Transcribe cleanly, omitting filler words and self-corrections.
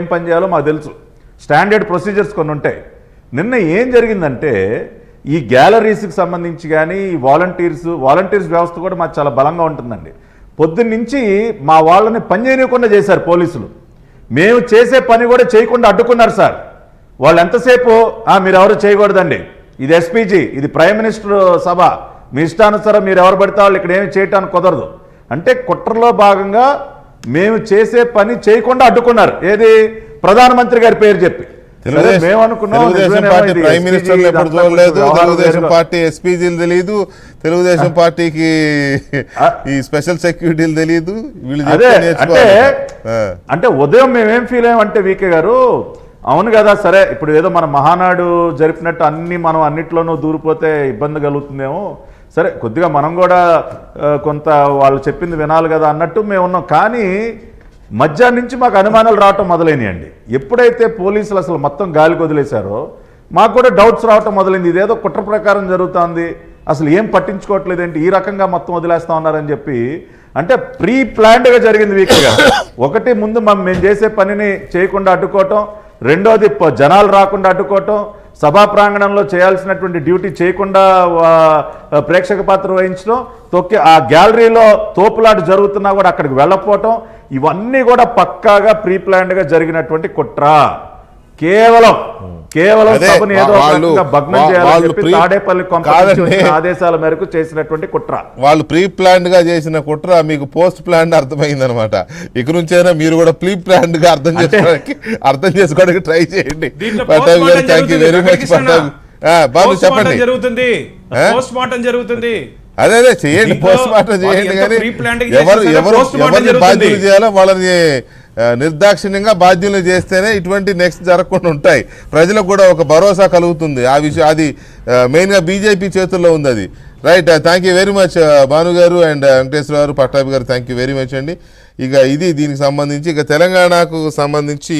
ఏం పని చేయాలో మాకు తెలుసు. స్టాండర్డ్ ప్రొసీజర్స్ కొన్ని ఉంటాయి. నిన్న ఏం జరిగిందంటే ఈ గ్యాలరీస్కి సంబంధించి కానీ ఈ వాలంటీర్స్ వ్యవస్థ కూడా మాకు చాలా బలంగా ఉంటుందండి. పొద్దున్నుంచి మా వాళ్ళని పని చేయకుండా చేశారు పోలీసులు. మేము చేసే పని కూడా చేయకుండా అడ్డుకున్నారు సార్. వాళ్ళు ఎంతసేపు మీరు ఎవరు చేయకూడదండి, ఇది ఎస్పీజీ, ఇది ప్రైమ్ మినిస్టర్ సభ, మీ ఇష్టానుసారం మీరు ఎవరు పడితే వాళ్ళు ఇక్కడ ఏమి చేయటానికి కుదరదు అంటే కుట్రలో భాగంగా మేము చేసే పని చేయకుండా అడ్డుకున్నారు. ఏది ప్రధానమంత్రి గారి పేరు చెప్పి. తెలుగుదేశం పార్టీ ప్రైమ్ మినిస్టర్ ఎప్పుడు చూడలేదు, తెలుగుదేశం పార్టీ ఎస్పీజీలు తెలియదు, తెలుగుదేశం పార్టీకి ఈ స్పెషల్ సెక్యూరిటీలు తెలియదు. అంటే ఉదయం మేమేం ఫీల్ అయ్యామంటే వీకే గారు, అవును కదా సరే ఇప్పుడు ఏదో మన మహానాడు జరిపినట్టు మనం అన్నిట్లోనూ దూరిపోతే ఇబ్బంది కలుగుతుందేమో, సరే కొద్దిగా మనం కూడా కొంత వాళ్ళు చెప్పింది వినాలి కదా అన్నట్టు మేము ఉన్నాం. కానీ మధ్యాహ్నం నుంచి మాకు అనుమానాలు రావటం మొదలైనాయండి. ఎప్పుడైతే పోలీసులు అసలు మొత్తం గాలికి వదిలేశారో మాకు కూడా డౌట్స్ రావటం మొదలైంది. ఇదేదో కుట్ర ప్రకారం జరుగుతుంది, అసలు ఏం పట్టించుకోవట్లేదు ఏంటి, ఈ రకంగా మొత్తం వదిలేస్తా ఉన్నారని చెప్పి. అంటే ప్రీ ప్లాన్డ్గా జరిగింది వీక్గా. ఒకటి ముందు మేము చేసే పనిని చేయకుండా అడ్డుకోవటం, రెండోది జనాలు రాకుండా అడ్డుకోవటం, సభా ప్రాంగణంలో చేయాల్సినటువంటి డ్యూటీ చేయకుండా ప్రేక్షక పాత్ర వహించడం, ఆ గ్యాలరీలో తోపులాట జరుగుతున్నా కూడా అక్కడికి వెళ్ళకపోవటం, ఇవన్నీ కూడా పక్కాగా ప్రీ ప్లాన్డ్గా జరిగినటువంటి కుట్ర. కేవలం సభను ఏదో భగ్నం చేయాలని చెప్పి తాడేపల్లి ఆదేశాల మేరకు చేసినటువంటి కుట్ర. వాళ్ళు ప్రీ ప్లాన్డ్ గా చేసిన కుట్ర మీకు పోస్ట్ ప్లాన్డ్ అర్థమైంది అనమాట. ఇక నుంచైనా మీరు కూడా ప్రీ ప్లాన్డ్ గా అర్థం చేసుకోవడానికి ట్రై చేయండి. పట్టాభి గారు థ్యాంక్ యూ వెరీ మచ్. బాబు చెప్పండి. అదే చేయండి, పోస్ట్ మార్టం చేయండి. కానీ ఎవరిని బాధ్యులు చేయాలో వాళ్ళని నిర్దాక్షిణ్యంగా బాధ్యులు చేస్తేనే ఇటువంటి నెక్స్ట్ జరగకుండా ఉంటాయి. ప్రజలకు కూడా ఒక భరోసా కలుగుతుంది. ఆ విషయం అది మెయిన్గా బీజేపీ చేతుల్లో ఉంది అది. Right, thank you very much Bhanu గారు అండ్ వెంకటేశ్వర గారు, పట్టాభి గారు, థ్యాంక్ యూ వెరీ మచ్ అండి. ఇక ఇది దీనికి సంబంధించి. ఇక తెలంగాణకు సంబంధించి